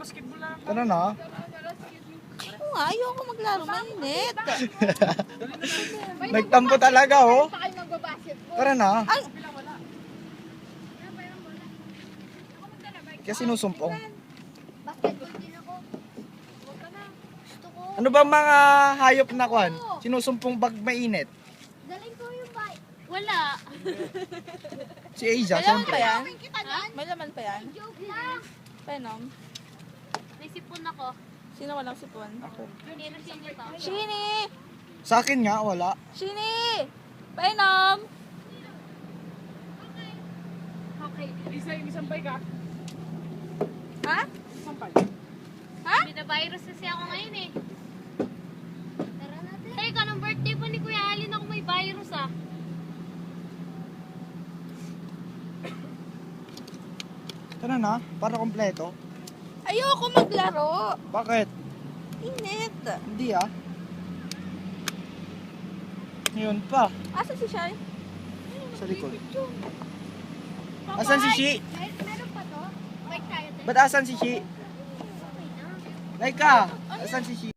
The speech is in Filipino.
basketball lang. Tara na. Oo nga, ayoko maglaro. Mainit. Nagtampo talaga, oh. Pa kayo magbabasketball. Tara na. Ay, Kaya sinusumpong. Basketball din ako. Huwag ka na. Gusto ko. Ano ba mga hayop na kwan? Sinusumpong pag mainit. Daling ko yung bike. Wala. Si Asia, may laman siyempre. pa yan? Kita dyan. May laman pa yan? Joke lang. Penom. May sipon ako. Sino walang sipon? Ako. Pero sino to? Shini! Sa akin nga, wala. Shini! Penom! Okay. Isang bike ka. Ha? Isang bike. Ha? Binavirus kasi ako ngayon eh. Tara natin. Teka, nung birthday pa ni Kuya Alin ako may virus ah. Tara na, para kompleto. Ayoko maglaro. Bakit? Init. Hindi ah. Ngayon pa, Asa si Shai? sa likod. Asan si Shi? Meron pa to? Bike tayo. Ba't asan si Shi? Okay na. Laika, asan si Shi?